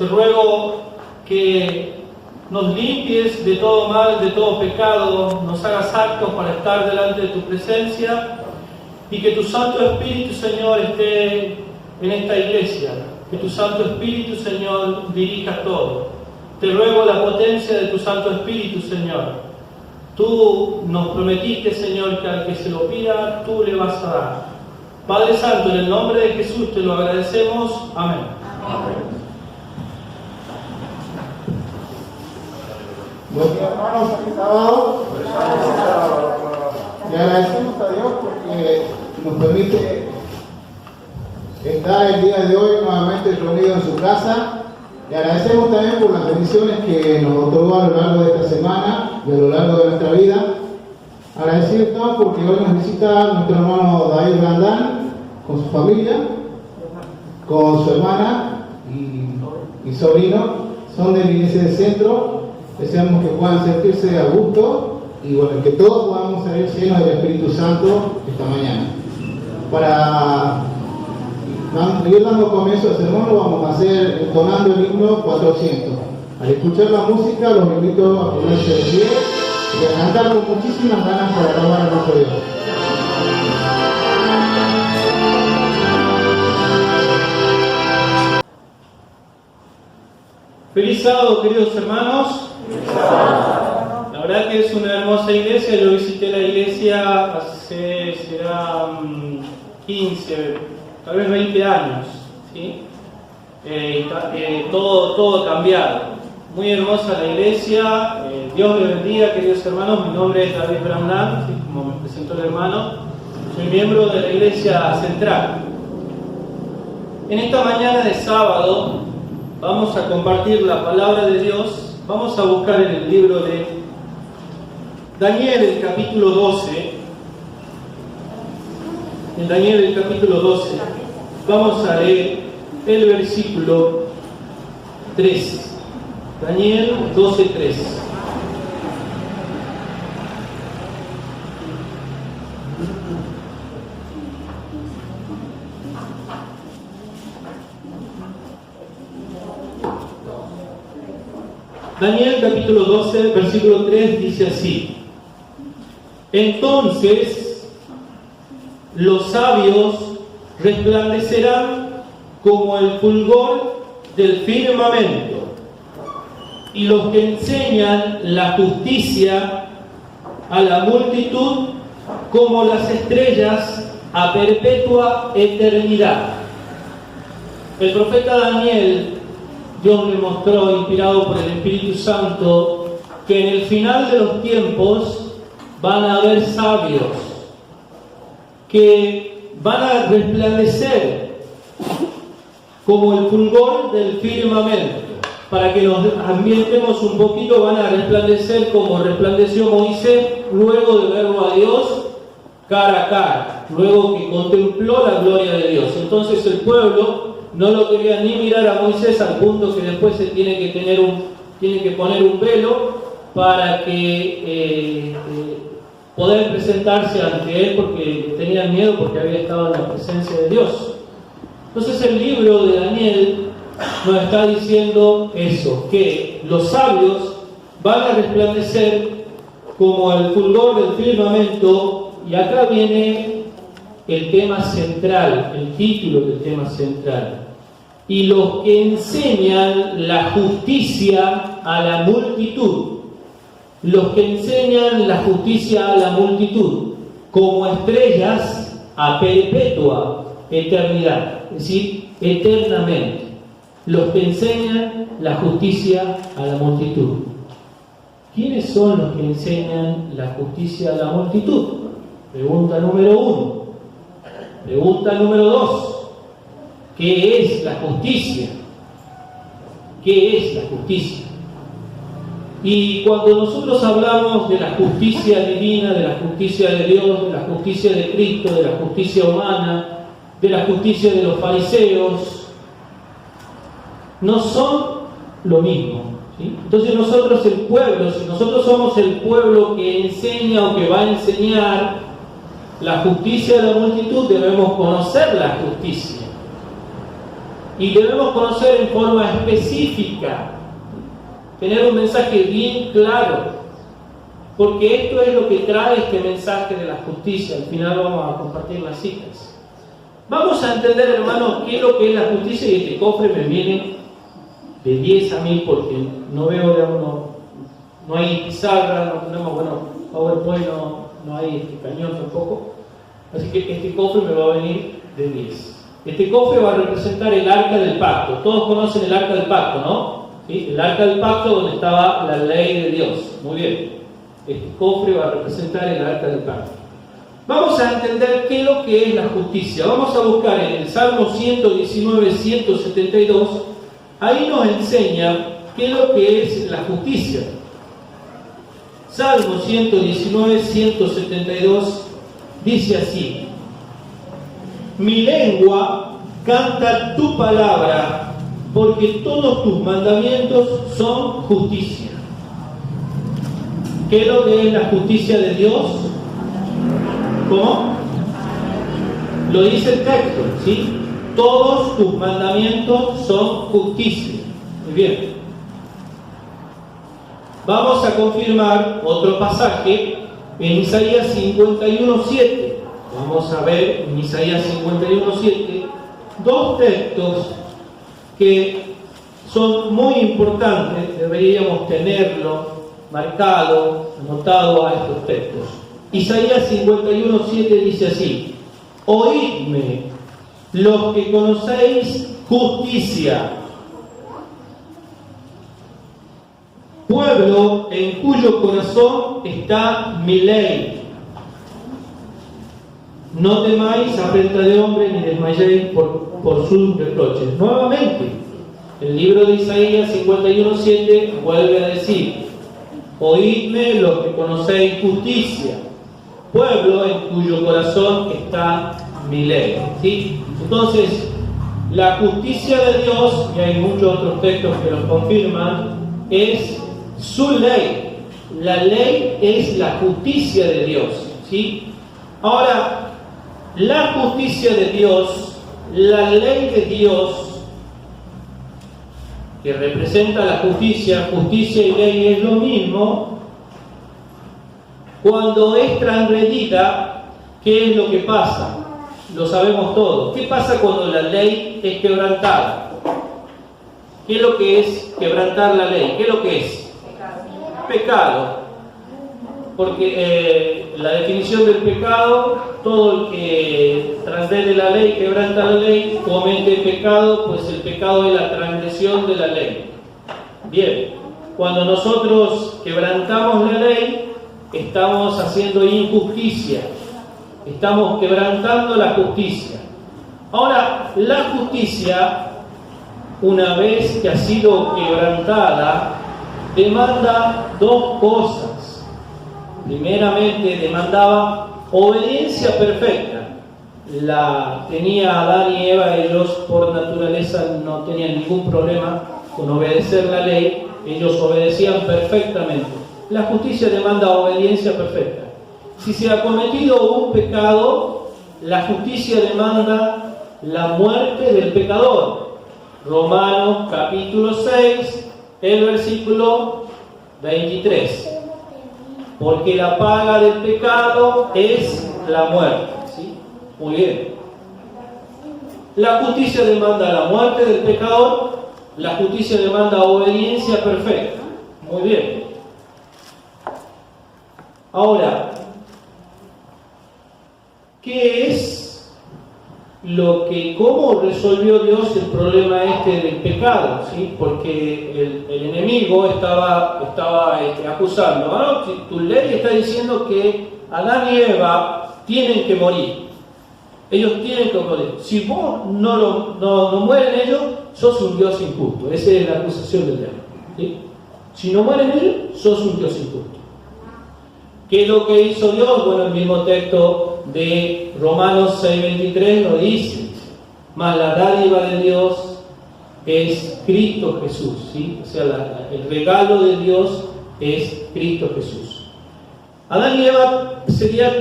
Te ruego que nos limpies de todo mal, de todo pecado, nos hagas aptos para estar delante de tu presencia y que tu Santo Espíritu, Señor, esté en esta iglesia, que tu Santo Espíritu, Señor, dirija todo. Te ruego la potencia de tu Santo Espíritu, Señor. Tú nos prometiste, Señor, que al que se lo pida, tú le vas a dar. Padre Santo, en el nombre de Jesús te lo agradecemos. Amén. Amén. Bueno, hermanos, feliz sábado. Le agradecemos a Dios porque nos permite estar el día de hoy nuevamente reunidos en su casa. Le agradecemos también por las bendiciones que nos otorgó a lo largo de esta semana y a lo largo de nuestra vida. Agradecidos porque hoy nos visita nuestro hermano David Brandán con su familia, con su hermana y sobrino. Son de la iglesia del centro. Deseamos que puedan sentirse a gusto y bueno, que todos podamos salir llenos del Espíritu Santo esta mañana. Para ir dando comienzo al sermón, lo vamos a hacer entonando el himno 400. Al escuchar la música, los invito a ponerse de pie y a cantar con muchísimas ganas para alabar a nuestro Dios. Feliz sábado, queridos hermanos. La verdad que es una hermosa iglesia. Yo visité la iglesia hace, será 15, tal vez 20 años, ¿sí? Todo cambiado. Muy hermosa la iglesia. Dios les bendiga, queridos hermanos. Mi nombre es David Brandán, ¿sí? Como me presentó el hermano. Soy miembro de la iglesia central. En esta mañana de sábado vamos a compartir la palabra de Dios. Vamos a buscar en el libro de Daniel, el capítulo 12. En Daniel, el capítulo 12, vamos a leer el versículo 3. Daniel 12, 3. Daniel capítulo 12, versículo 3 dice así: entonces los sabios resplandecerán como el fulgor del firmamento, y los que enseñan la justicia a la multitud como las estrellas a perpetua eternidad. El profeta Daniel, Dios le mostró, inspirado por el Espíritu Santo, que en el final de los tiempos van a haber sabios que van a resplandecer como el fulgor del firmamento. Para que nos ambientemos un poquito, van a resplandecer como resplandeció Moisés luego de verlo a Dios cara a cara, luego que contempló la gloria de Dios. Entonces el pueblo no lo quería ni mirar a Moisés, al punto que después se tiene que poner un velo para que poder presentarse ante él, porque tenían miedo, porque había estado en la presencia de Dios. Entonces el libro de Daniel nos está diciendo eso, que los sabios van a resplandecer como el fulgor del firmamento, y acá viene el tema central, el título del tema central. Y los que enseñan la justicia a la multitud, los que enseñan la justicia a la multitud, como estrellas a perpetua eternidad, es decir, eternamente. Los que enseñan la justicia a la multitud. ¿Quiénes son los que enseñan la justicia a la multitud? Pregunta número 1. Pregunta número 2. ¿Qué es la justicia? ¿Qué es la justicia? Y cuando nosotros hablamos de la justicia divina, de la justicia de Dios, de la justicia de Cristo, de la justicia humana, de la justicia de los fariseos, no son lo mismo, ¿sí? Entonces nosotros, el pueblo, si nosotros somos el pueblo que enseña o que va a enseñar la justicia de la multitud, debemos conocer la justicia. Y debemos conocer en forma específica, tener un mensaje bien claro, porque esto es lo que trae este mensaje de la justicia. Al final vamos a compartir las citas. Vamos a entender, hermanos, qué es lo que es la justicia, y este cofre me viene de 10 a 1000 porque no veo de uno, no hay pizarra, no tenemos, bueno, PowerPoint, no hay cañón tampoco, así que este cofre me va a venir de 10. Este cofre va a representar el arca del pacto. Todos conocen el arca del pacto, ¿no? ¿Sí? El arca del pacto donde estaba la ley de Dios. Muy bien. Este cofre va a representar el arca del pacto. Vamos a entender qué es lo que es la justicia. Vamos a buscar en el Salmo 119, 172. Ahí nos enseña qué es lo que es la justicia. Salmo 119, 172 dice así: mi lengua canta tu palabra, porque todos tus mandamientos son justicia. ¿Qué es lo que es la justicia de Dios? ¿Cómo? Lo dice el texto, ¿sí? Todos tus mandamientos son justicia. Muy bien. Vamos a confirmar otro pasaje en Isaías 51:7. Vamos a ver en Isaías 51:7 dos textos que son muy importantes, deberíamos tenerlo marcado, anotado a estos textos. Isaías 51:7 dice así: oídme, los que conocéis justicia, pueblo en cuyo corazón está mi ley. No temáis afrenta de hombre, ni desmayéis por sus reproches. Nuevamente, el libro de Isaías 51:7 vuelve a decir: oídme los que conocéis justicia, pueblo en cuyo corazón está mi ley. ¿Sí? Entonces, la justicia de Dios, y hay muchos otros textos que lo confirman, es su ley. La ley es la justicia de Dios. ¿Sí? Ahora, la justicia de Dios, la ley de Dios, que representa la justicia, justicia y ley es lo mismo. Cuando es transgredida, ¿qué es lo que pasa? Lo sabemos todos. ¿Qué pasa cuando la ley es quebrantada? ¿Qué es lo que es quebrantar la ley? ¿Qué es lo que es? Pecado. Porque la definición del pecado, todo el que transgrede la ley, quebranta la ley, comete pecado, pues el pecado es la transgresión de la ley. Bien, cuando nosotros quebrantamos la ley, estamos haciendo injusticia, estamos quebrantando la justicia. Ahora, la justicia, una vez que ha sido quebrantada, demanda dos cosas. Primeramente, demandaba obediencia perfecta. La tenía Adán y Eva, ellos por naturaleza no tenían ningún problema con obedecer la ley, ellos obedecían perfectamente. La justicia demanda obediencia perfecta. Si se ha cometido un pecado, la justicia demanda la muerte del pecador. Romanos capítulo 6, el versículo 23. Porque la paga del pecado es la muerte. ¿Sí? Muy bien. La justicia demanda la muerte del pecador, la justicia demanda obediencia perfecta. Muy bien. Ahora, ¿qué es cómo resolvió Dios el problema del pecado? ¿Sí? Porque el enemigo estaba acusando. ¿No? Tu ley está diciendo que Adán y Eva tienen que morir. Ellos tienen que morir. Si vos no mueren ellos, sos un Dios injusto. Esa es la acusación del diablo. ¿Sí? Si no mueren ellos, sos un Dios injusto. ¿Qué es lo que hizo Dios? Bueno, el mismo texto de Romanos 6:23 lo dice: mas la dádiva de Dios es Cristo Jesús. ¿Sí? O sea, el regalo de Dios es Cristo Jesús. Adán y Eva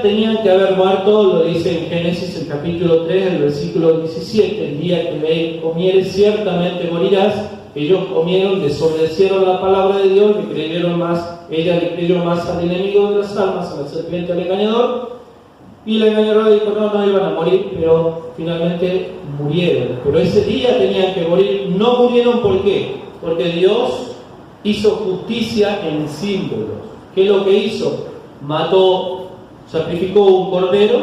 tenían que haber muerto, lo dice en Génesis el capítulo 3, el versículo 17, el día que de él comieres ciertamente morirás. Ellos comieron, desobedecieron la palabra de Dios, le creyeron más, ella le creyó más al enemigo de las almas, a la serpiente, al engañador, y el engañador dijo no iban a morir, pero finalmente murieron. Pero ese día tenían que morir. No murieron, ¿por qué? Porque Dios hizo justicia en símbolos. ¿Qué es lo que hizo? Sacrificó un cordero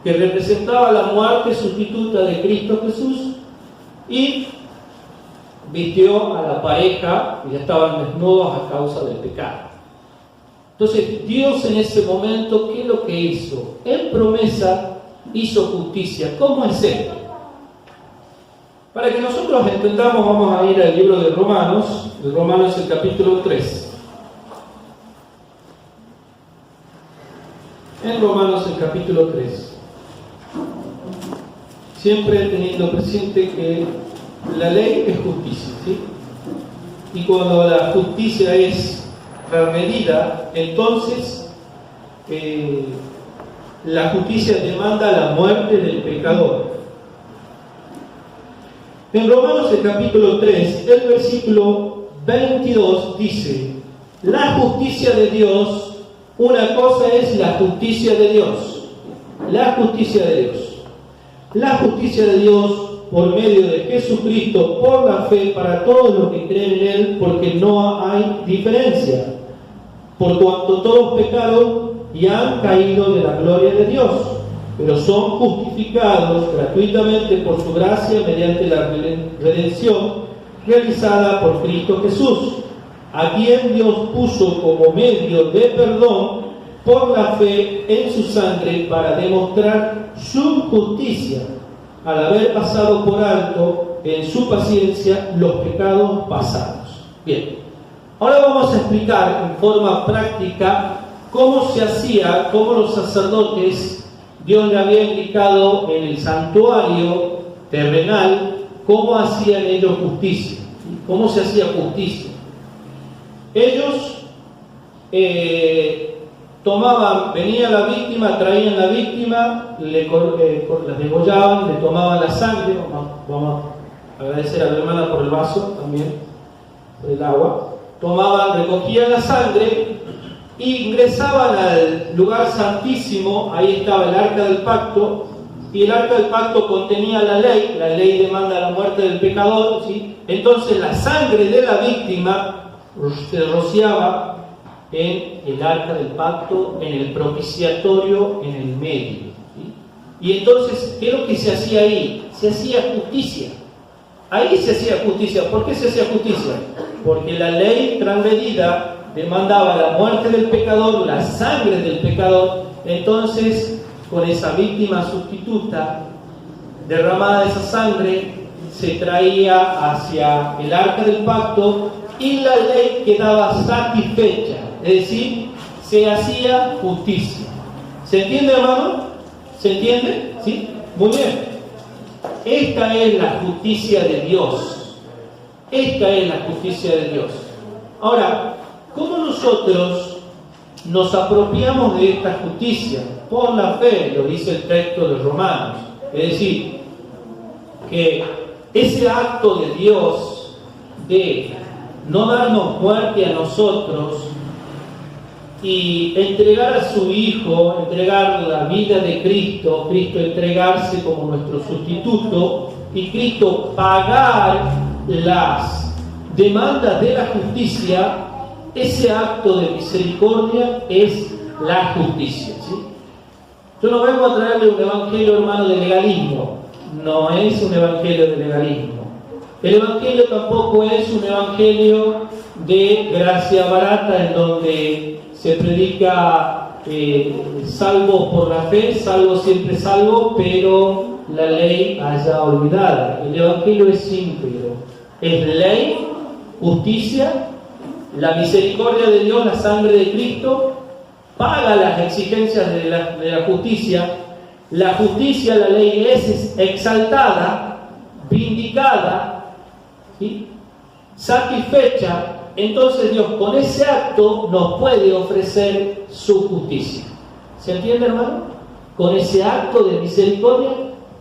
que representaba la muerte sustituta de Cristo Jesús, y vistió a la pareja que ya estaban desnudos a causa del pecado. Entonces Dios en ese momento, ¿qué es lo que hizo? En promesa hizo justicia. ¿Cómo es esto? Para que nosotros entendamos, vamos a ir al libro de Romanos, el capítulo 3. En Romanos el capítulo 3, siempre teniendo presente que la ley es justicia, ¿sí? Y cuando la justicia es remedida, entonces la justicia demanda la muerte del pecador. En Romanos el capítulo 3, el versículo 22 dice: la justicia de Dios. Una cosa es la justicia de Dios. La justicia de Dios. La justicia de Dios por medio de Jesucristo, por la fe, para todos los que creen en Él, porque no hay diferencia. Por cuanto todos pecaron y han caído de la gloria de Dios, pero son justificados gratuitamente por su gracia mediante la redención realizada por Cristo Jesús, a quien Dios puso como medio de perdón por la fe en su sangre para demostrar su justicia, al haber pasado por alto en su paciencia los pecados pasados. Bien, ahora vamos a explicar en forma práctica cómo se hacía, cómo los sacerdotes, Dios le había indicado en el santuario terrenal, cómo hacían ellos justicia, cómo se hacía justicia. Ellos venía la víctima, traían la víctima, la degollaban, le tomaban la sangre. Vamos a agradecer a la hermana por el vaso también, por el agua. Recogían la sangre y ingresaban al lugar santísimo. Ahí estaba el arca del pacto, y el arca del pacto contenía la ley demanda la muerte del pecador, ¿sí? Entonces la sangre de la víctima se rociaba en el arca del pacto, en el propiciatorio, en el medio, ¿sí? Y entonces, ¿qué es lo que se hacía ahí? Se hacía justicia. Ahí se hacía justicia. ¿Por qué se hacía justicia? Porque la ley transgredida demandaba la muerte del pecador, la sangre del pecador. Entonces, con esa víctima sustituta derramada de esa sangre, se traía hacia el arca del pacto y la ley quedaba satisfecha, es decir, se hacía justicia. ¿Se entiende, hermano? ¿Se entiende? ¿Sí? Muy bien. Esta es la justicia de Dios. Esta es la justicia de Dios. Ahora, ¿cómo nosotros nos apropiamos de esta justicia? Por la fe, lo dice el texto de Romanos. Es decir, que ese acto de Dios de no darnos muerte a nosotros y entregar a su Hijo, entregar la vida de Cristo, Cristo entregarse como nuestro sustituto y Cristo pagar las demandas de la justicia, ese acto de misericordia es la justicia, ¿sí? Yo no vengo a traerle un evangelio, hermano, de legalismo. No es un evangelio de legalismo. El evangelio tampoco es un evangelio de gracia barata, en donde se predica salvo por la fe, salvo siempre salvo, pero la ley allá olvidada. El evangelio es íntegro. Es ley, justicia, la misericordia de Dios, la sangre de Cristo, paga las exigencias de la justicia. La justicia, la ley es exaltada, vindicada, ¿sí? Satisfecha, entonces Dios con ese acto nos puede ofrecer su justicia. ¿Se entiende, hermano? Con ese acto de misericordia,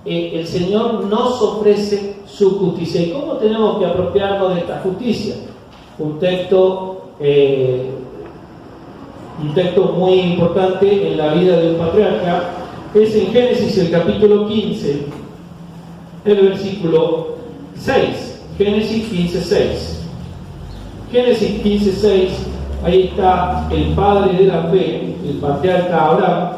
el Señor nos ofrece su justicia. ¿Y cómo tenemos que apropiarnos de esta justicia? Un texto muy importante en la vida de un patriarca es en Génesis, el capítulo 15, el versículo 6. Génesis 15, 6. Génesis 15, 6, ahí está el padre de la fe, el patriarca Abraham.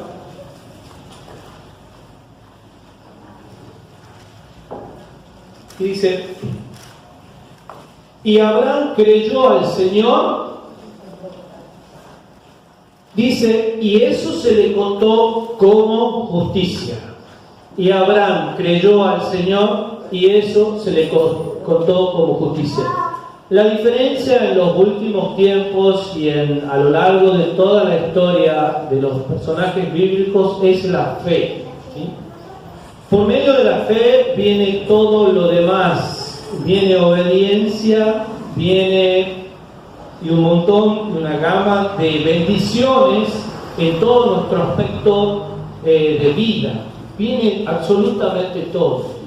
Y dice: y Abraham creyó al Señor, dice, y eso se le contó como justicia. Y Abraham creyó al Señor y eso se le contó como justicia. La diferencia en los últimos tiempos y a lo largo de toda la historia de los personajes bíblicos es la fe, ¿sí? Por medio de la fe viene todo lo demás, viene obediencia, viene y un montón, una gama de bendiciones en todo nuestro aspecto de vida, viene absolutamente todo.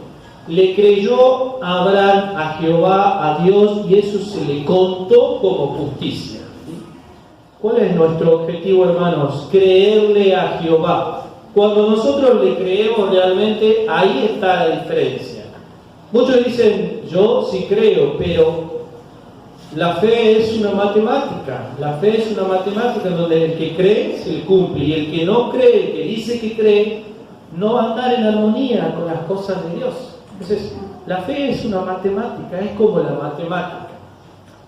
Le creyó Abraham a Jehová, a Dios, y eso se le contó como justicia. ¿Cuál es nuestro objetivo, hermanos? Creerle a Jehová. Cuando nosotros le creemos realmente, ahí está la diferencia. Muchos dicen, yo sí creo, pero la fe es una matemática. La fe es una matemática en donde el que cree se le cumple, y el que no cree, el que dice que cree, no va a andar en armonía con las cosas de Dios. Entonces, la fe es una matemática, es como la matemática.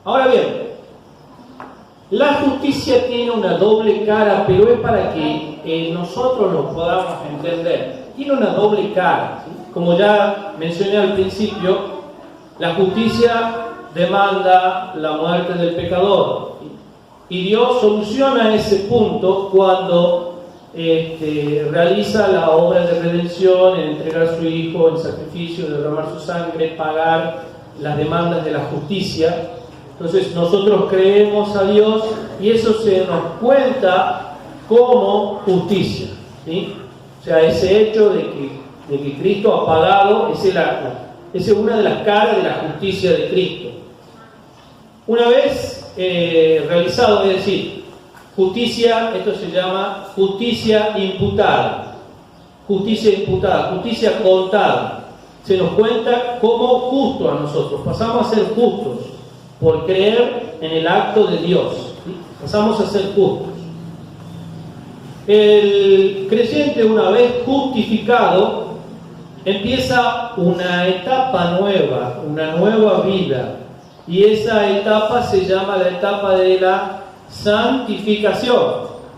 Ahora bien, la justicia tiene una doble cara, pero es para que nosotros lo podamos entender. Tiene una doble cara, ¿sí? Como ya mencioné al principio, la justicia demanda la muerte del pecador, ¿sí? Y Dios soluciona ese punto cuando realiza la obra de redención, en entregar a su Hijo en sacrificio, derramar su sangre, pagar las demandas de la justicia. Entonces nosotros creemos a Dios y eso se nos cuenta como justicia, ¿sí? O sea, ese hecho de que Cristo ha pagado, esa es una de las caras de la justicia de Cristo. Una vez realizado, es decir, justicia, esto se llama justicia imputada, justicia contada. Se nos cuenta como justo a nosotros, pasamos a ser justos por creer en el acto de Dios, ¿sí? Pasamos a ser justos. El creyente, una vez justificado, empieza una etapa nueva, una nueva vida, y esa etapa se llama la etapa de la santificación,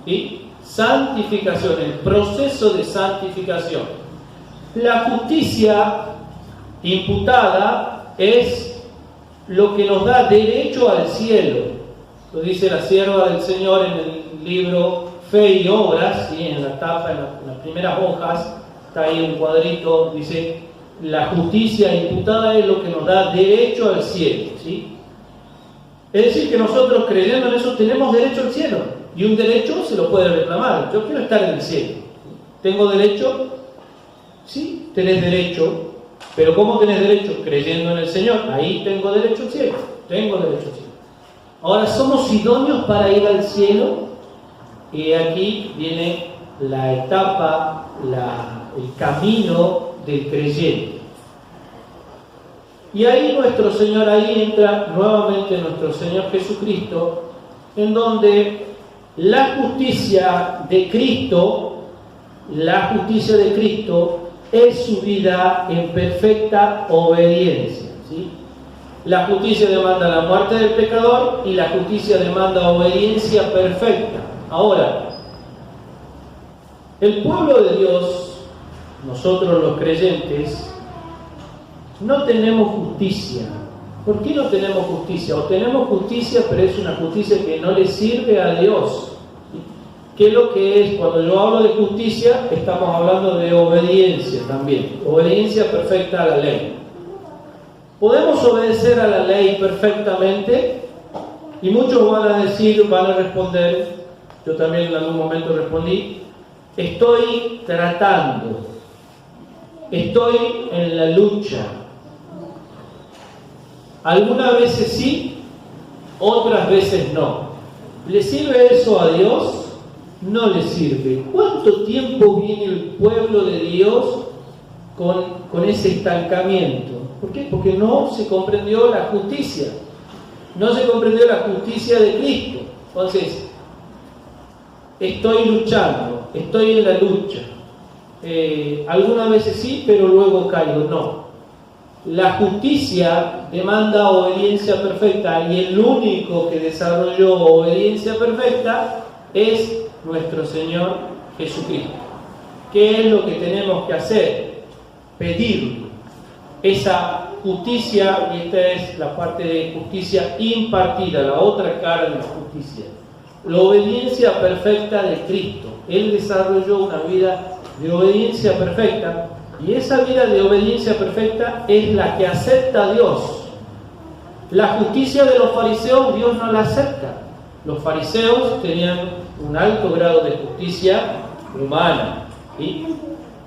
¿sí? Santificación, el proceso de santificación. La justicia imputada es lo que nos da derecho al cielo. Lo dice la sierva del Señor en el libro Fe y Obras, ¿sí? En la tapa, en las primeras hojas, está ahí un cuadrito, dice: la justicia imputada es lo que nos da derecho al cielo, ¿sí? Es decir, que nosotros, creyendo en eso, tenemos derecho al cielo. Y un derecho se lo puede reclamar. Yo quiero estar en el cielo. ¿Tengo derecho? Sí, tenés derecho. Pero ¿cómo tenés derecho? Creyendo en el Señor. Ahí tengo derecho al cielo. Tengo derecho al cielo. Ahora, ¿somos idóneos para ir al cielo? Y aquí viene la etapa, el camino del creyente. Y ahí nuestro Señor, ahí entra nuevamente nuestro Señor Jesucristo, en donde la justicia de Cristo es su vida en perfecta obediencia, ¿sí? La justicia demanda la muerte del pecador y la justicia demanda obediencia perfecta. Ahora, el pueblo de Dios, nosotros los creyentes, no tenemos justicia. ¿Por qué no tenemos justicia? O tenemos justicia, pero es una justicia que no le sirve a Dios. ¿Qué es lo que es? Cuando yo hablo de justicia, estamos hablando de obediencia también. Obediencia perfecta a la ley. ¿Podemos obedecer a la ley perfectamente? Y muchos van a decir, van a responder, yo también en algún momento respondí, estoy tratando, estoy en la lucha. Algunas veces sí, otras veces no. ¿Le sirve eso a Dios? No le sirve. ¿Cuánto tiempo viene el pueblo de Dios con ese estancamiento? ¿Por qué? Porque no se comprendió la justicia. No se comprendió la justicia de Cristo. Entonces, estoy luchando, estoy en la lucha. Algunas veces sí, pero luego caigo. No. La justicia demanda obediencia perfecta y el único que desarrolló obediencia perfecta es nuestro Señor Jesucristo. ¿Qué es lo que tenemos que hacer? Pedirle esa justicia, y esta es la parte de justicia impartida, la otra cara de la justicia. La obediencia perfecta de Cristo. Él desarrolló una vida de obediencia perfecta. Y esa vida de obediencia perfecta es la que acepta a Dios. La justicia de los fariseos Dios no la acepta. Los fariseos tenían un alto grado de justicia humana, ¿sí?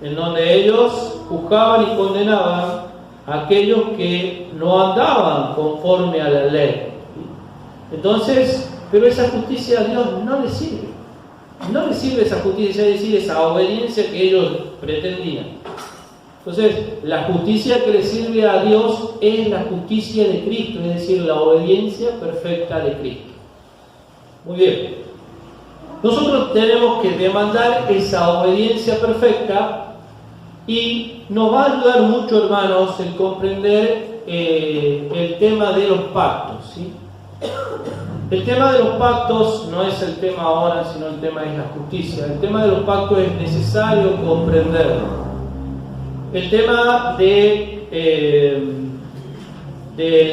En donde ellos juzgaban y condenaban a aquellos que no andaban conforme a la ley, ¿sí? Entonces, pero esa justicia a Dios no le sirve. No le sirve esa justicia, es decir, esa obediencia que ellos pretendían. Entonces, la justicia que le sirve a Dios es la justicia de Cristo, es decir, la obediencia perfecta de Cristo. Muy bien. Nosotros tenemos que demandar esa obediencia perfecta y nos va a ayudar mucho, hermanos, el comprender el tema de los pactos, ¿sí? El tema de los pactos no es el tema ahora, sino el tema es la justicia. El tema de los pactos es necesario comprenderlo. El tema de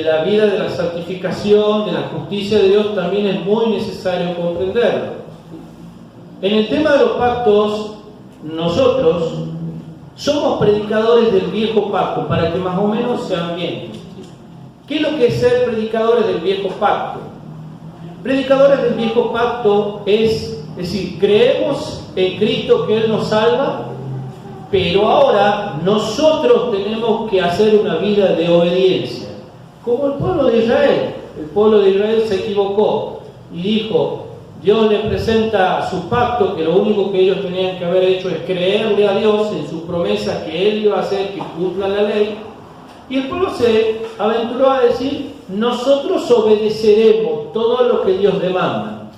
la vida de la santificación, de la justicia de Dios, también es muy necesario comprenderlo. En el tema de los pactos, nosotros somos predicadores del viejo pacto, para que más o menos se ambienten. ¿Qué es lo que es ser predicadores del viejo pacto? Predicadores del viejo pacto es decir, creemos en Cristo que Él nos salva, pero ahora nosotros tenemos que hacer una vida de obediencia. Como el pueblo de Israel. El pueblo de Israel se equivocó y dijo, Dios le presenta su pacto, que lo único que ellos tenían que haber hecho es creerle a Dios en sus promesas que Él iba a hacer que cumpla la ley. Y el pueblo se aventuró a decir, nosotros obedeceremos todo lo que Dios demanda.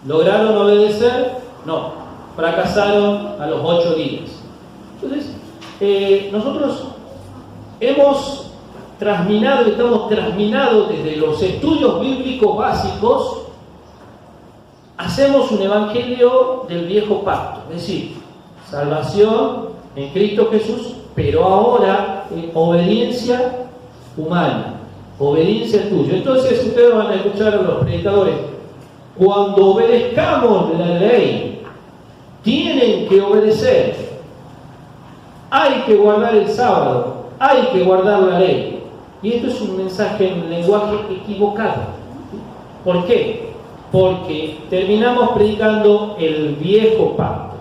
¿Lograron obedecer? No. Fracasaron a los 8 días. Entonces, nosotros hemos trasminado, estamos trasminados desde los estudios bíblicos básicos, hacemos un evangelio del viejo pacto, es decir, salvación en Cristo Jesús, pero ahora en obediencia humana, obediencia tuya. Entonces ustedes van a escuchar a los predicadores, cuando obedezcamos la ley, tienen que obedecer, hay que guardar el sábado, hay que guardar la ley. Y esto es un mensaje en lenguaje equivocado. ¿Por qué? Porque terminamos predicando el viejo pacto.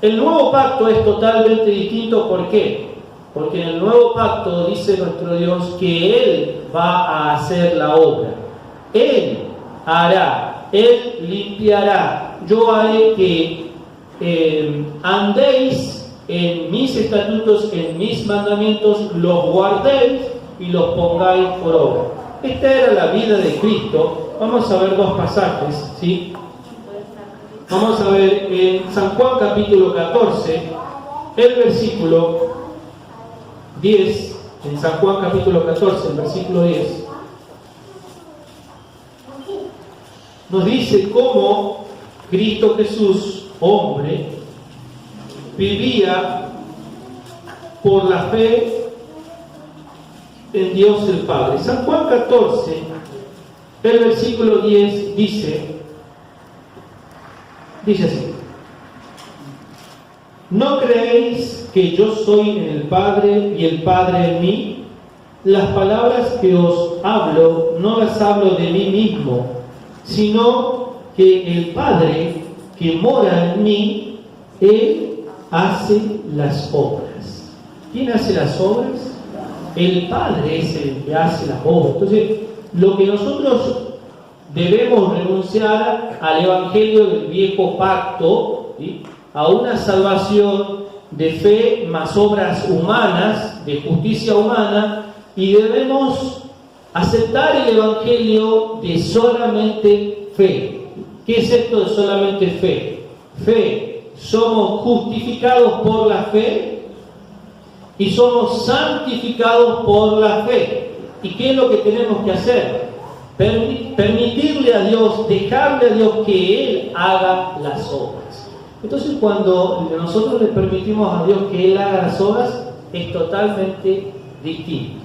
El nuevo pacto es totalmente distinto. ¿Por qué? Porque en el nuevo pacto dice nuestro Dios que Él va a hacer la obra. Él hará, Él limpiará. Yo haré que andéis en mis estatutos, en mis mandamientos, los guardéis y los pongáis por obra. Esta era la vida de Cristo. Vamos a ver 2 pasajes, ¿sí? Vamos a ver en San Juan capítulo 14, el versículo 10, en San Juan capítulo 14, el versículo 10, nos dice cómo Cristo Jesús, hombre, vivía por la fe en Dios el Padre. San Juan 14, el versículo 10 dice así: ¿no creéis que yo soy en el Padre y el Padre en mí? las palabras que os hablo, no las hablo de mí mismo, sino que el Padre que mora en mí, Él hace las obras. ¿Quién hace las obras? El Padre es el que hace las obras. Entonces, lo que nosotros debemos renunciar al Evangelio del Viejo Pacto, ¿sí?, a una salvación de fe más obras humanas, de justicia humana, y debemos aceptar el Evangelio de solamente fe. ¿Qué es esto de solamente fe? Fe, somos justificados por la fe y somos santificados por la fe. ¿Y qué es lo que tenemos que hacer? Permitirle a Dios, dejarle a Dios que Él haga las obras. Entonces, cuando nosotros le permitimos a Dios que Él haga las obras, es totalmente distinto.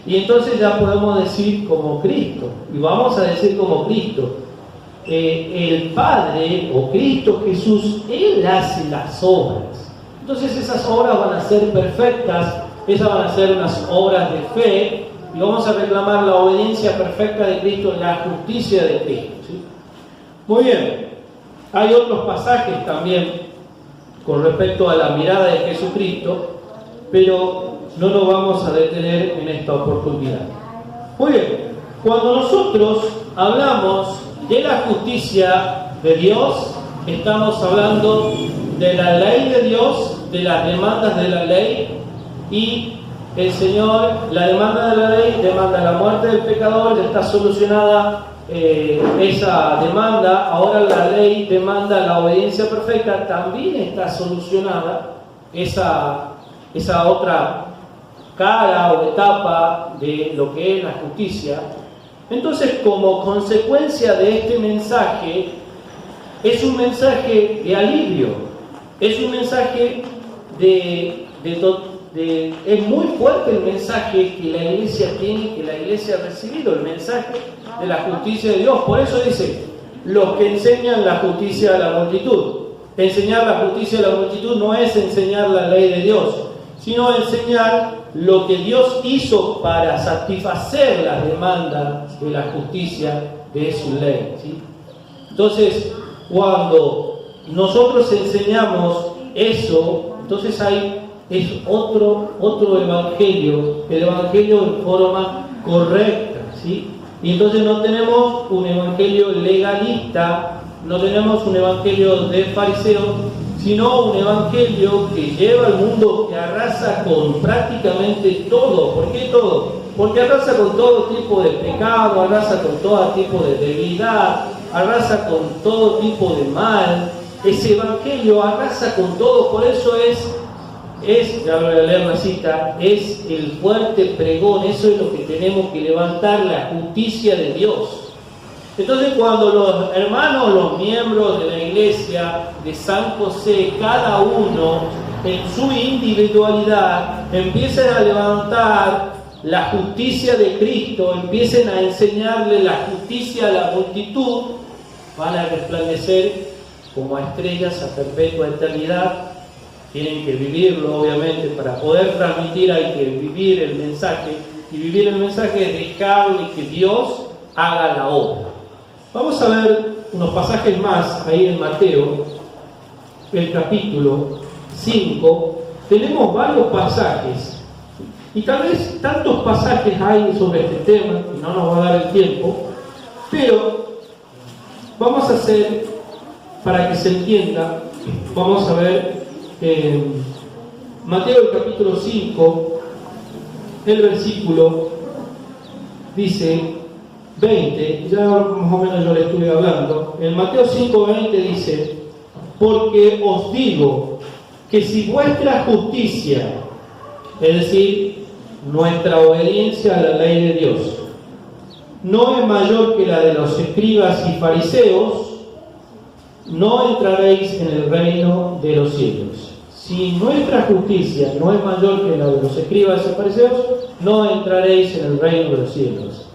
Y entonces ya podemos decir como Cristo, y vamos a decir como Cristo, el Padre o Cristo Jesús, Él hace las obras. Entonces esas obras van a ser perfectas, esas van a ser unas obras de fe, y vamos a reclamar la obediencia perfecta de Cristo, la justicia de Cristo, ¿sí? Muy bien, hay otros pasajes también con respecto a la mirada de Jesucristo, pero no nos vamos a detener en esta oportunidad. Muy bien, cuando nosotros hablamos de la justicia de Dios, estamos hablando de la ley de Dios, de las demandas de la ley, y el Señor, la demanda de la ley demanda la muerte del pecador, ya está solucionada esa demanda. Ahora la ley demanda la obediencia perfecta, también está solucionada esa otra cara o etapa de lo que es la justicia. Entonces, como consecuencia de este mensaje, es un mensaje de alivio, es un mensaje es muy fuerte el mensaje que la iglesia tiene, que la iglesia ha recibido, el mensaje de la justicia de Dios. Por eso dice, los que enseñan la justicia a la multitud. Enseñar la justicia a la multitud no es enseñar la ley de Dios, sino enseñar lo que Dios hizo para satisfacer las demandas de la justicia de su ley, ¿sí? Entonces, cuando nosotros enseñamos eso, entonces es otro evangelio, el evangelio en forma correcta, ¿sí? Y entonces no tenemos un evangelio legalista, no tenemos un evangelio de fariseos, sino un evangelio que lleva al mundo, que arrasa con prácticamente todo. ¿Por qué todo? Porque arrasa con todo tipo de pecado, arrasa con todo tipo de debilidad, arrasa con todo tipo de mal. Ese evangelio arrasa con todo, por eso ya voy a leer la cita, es el fuerte pregón, eso es lo que tenemos que levantar, la justicia de Dios. Entonces, cuando los hermanos, los miembros de la iglesia de San José, cada uno en su individualidad, empiecen a levantar la justicia de Cristo, empiecen a enseñarle la justicia a la multitud, van a resplandecer como estrellas a perpetua eternidad. Tienen que vivirlo, obviamente, para poder transmitir hay que vivir el mensaje, y vivir el mensaje es dejarle que Dios haga la obra. Vamos a ver unos pasajes más ahí en Mateo, el capítulo 5. Tenemos varios pasajes, y tal vez tantos pasajes hay sobre este tema, y no nos va a dar el tiempo, pero vamos a hacer, para que se entienda, vamos a ver Mateo el capítulo 5, el versículo dice 20, ya más o menos yo le estuve hablando. En Mateo 5:20 dice: porque os digo que si vuestra justicia, es decir, nuestra obediencia a la ley de Dios, no es mayor que la de los escribas y fariseos, no entraréis en el reino de los cielos. Si nuestra justicia no es mayor que la de los escribas y fariseos, no entraréis en el reino de los cielos.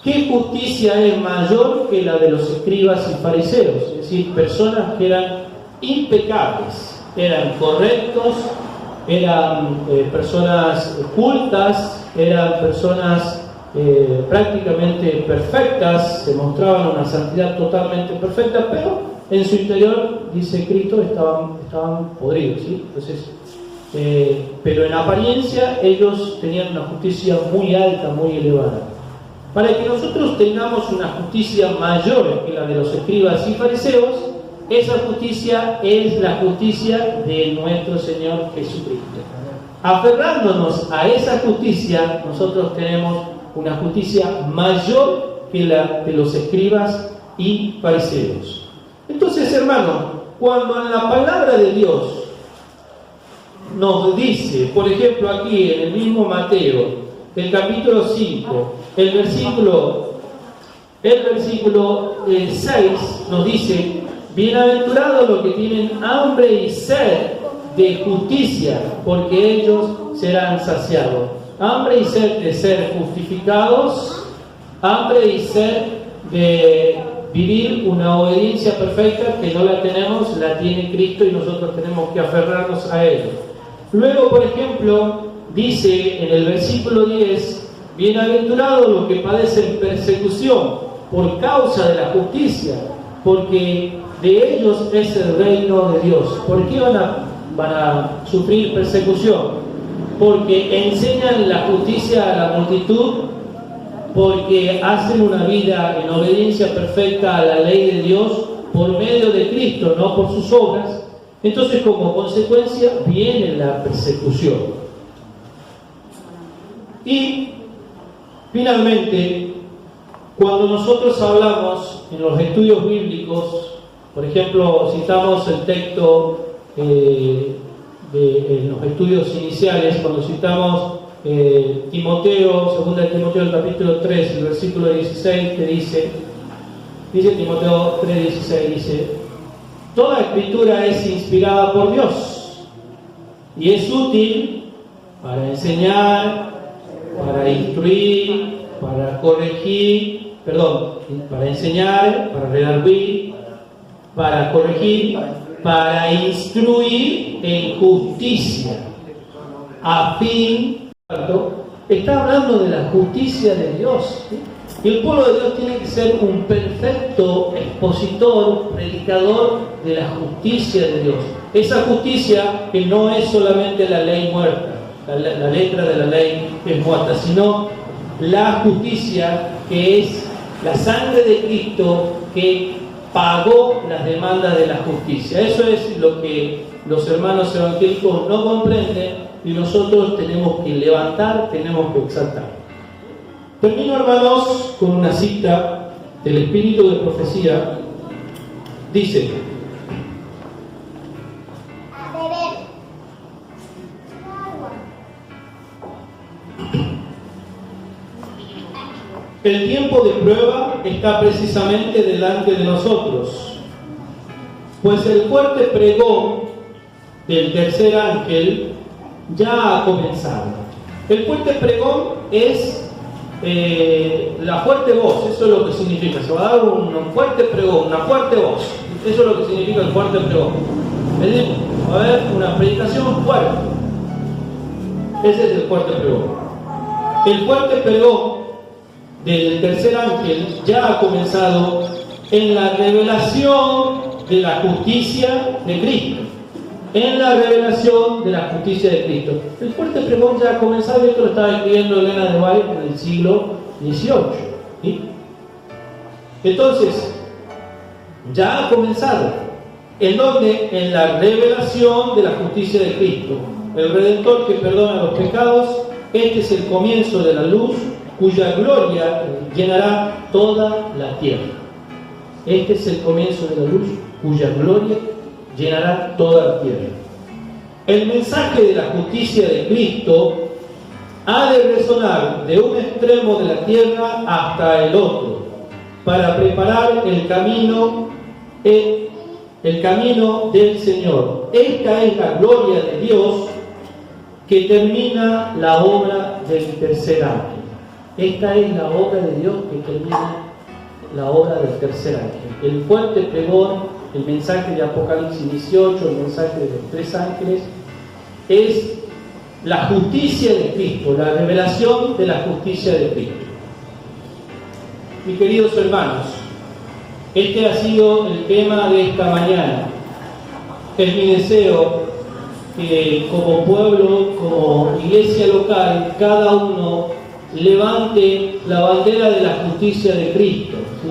¿Qué justicia es mayor que la de los escribas y fariseos? Es decir, personas que eran impecables, eran correctos, eran personas cultas, eran personas prácticamente perfectas, se mostraban una santidad totalmente perfecta, pero en su interior, dice Cristo, estaban podridos, ¿sí? Entonces, pero en apariencia ellos tenían una justicia muy alta, muy elevada. Para que nosotros tengamos una justicia mayor que la de los escribas y fariseos, esa justicia es la justicia de nuestro Señor Jesucristo. Aferrándonos a esa justicia, nosotros tenemos una justicia mayor que la de los escribas y fariseos. Entonces, hermano, cuando en la palabra de Dios nos dice, por ejemplo aquí en el mismo Mateo, el capítulo 5, el versículo 6 nos dice: bienaventurados los que tienen hambre y sed de justicia, porque ellos serán saciados. Hambre y sed de ser justificados, hambre y sed de vivir una obediencia perfecta que no la tenemos, la tiene Cristo y nosotros tenemos que aferrarnos a Él. Luego, por ejemplo, dice en el versículo 10: bienaventurados los que padecen persecución por causa de la justicia, porque de ellos es el reino de Dios. ¿Por qué van a sufrir persecución? Porque enseñan la justicia a la multitud, porque hacen una vida en obediencia perfecta a la ley de Dios por medio de Cristo, no por sus obras. Entonces, como consecuencia, viene la persecución. Y finalmente, cuando nosotros hablamos en los estudios bíblicos, por ejemplo, citamos el texto en los estudios iniciales, cuando citamos Timoteo, 2 Timoteo el capítulo 3, el versículo 16, que dice Timoteo 3:16, dice: toda escritura es inspirada por Dios y es útil para enseñar, para instruir, para corregir, para enseñar, para redarguir, para corregir, para instruir en justicia, a fin, está hablando de la justicia de Dios, ¿sí? Y el pueblo de Dios tiene que ser un perfecto expositor, predicador de la justicia de Dios. Esa justicia que no es solamente la ley muerta, la letra de la ley es muerta, sino la justicia que es la sangre de Cristo que pagó las demandas de la justicia. Eso es lo que los hermanos evangélicos no comprenden y nosotros tenemos que levantar, tenemos que exaltar. Termino, hermanos, con una cita del Espíritu de Profecía. Dice: el tiempo de prueba está precisamente delante de nosotros, pues el fuerte pregón del tercer ángel ya ha comenzado. El fuerte pregón es la fuerte voz, eso es lo que significa. Se va a dar un fuerte pregón, una fuerte voz. Eso es lo que significa el fuerte pregón. Es decir, va a haber una predicación fuerte. Ese es el fuerte pregón. El fuerte pregón del tercer ángel ya ha comenzado en la revelación de la justicia de Cristo. En la revelación de la justicia de Cristo. El fuerte pregón ya ha comenzado. Esto lo estaba escribiendo Elena de White en el siglo XVIII, ¿sí? Entonces, ya ha comenzado. ¿En dónde? En la revelación de la justicia de Cristo. El Redentor que perdona los pecados. Este es el comienzo de la luz, cuya gloria llenará toda la tierra. Este es el comienzo de la luz, cuya gloria llenará toda la tierra. El mensaje de la justicia de Cristo ha de resonar de un extremo de la tierra hasta el otro, para preparar el camino del Señor. Esta es la gloria de Dios que termina la obra del tercer ángel. Esta es la obra de Dios que termina la obra del tercer ángel. El fuerte pregón, el mensaje de Apocalipsis 18, el mensaje de los tres ángeles, es la justicia de Cristo, la revelación de la justicia de Cristo. Mis queridos hermanos, este ha sido el tema de esta mañana. Es mi deseo que como pueblo, como iglesia local, cada uno levante la bandera de la justicia de Cristo, ¿sí?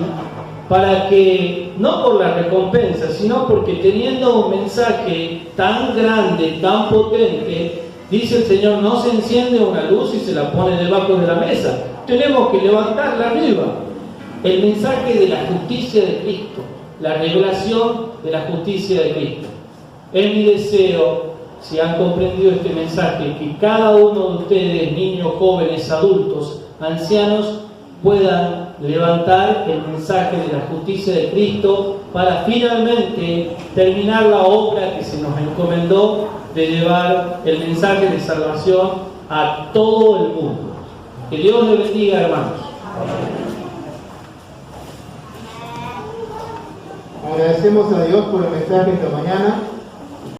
Para que, no por la recompensa, sino porque teniendo un mensaje tan grande, tan potente, dice el Señor, no se enciende una luz y se la pone debajo de la mesa. Tenemos que levantarla arriba. El mensaje de la justicia de Cristo, la revelación de la justicia de Cristo. Es mi deseo, si han comprendido este mensaje, que cada uno de ustedes, niños, jóvenes, adultos, ancianos, puedan levantar el mensaje de la justicia de Cristo para finalmente terminar la obra que se nos encomendó de llevar el mensaje de salvación a todo el mundo. Que Dios les bendiga, hermanos. Agradecemos a Dios por el mensaje esta mañana.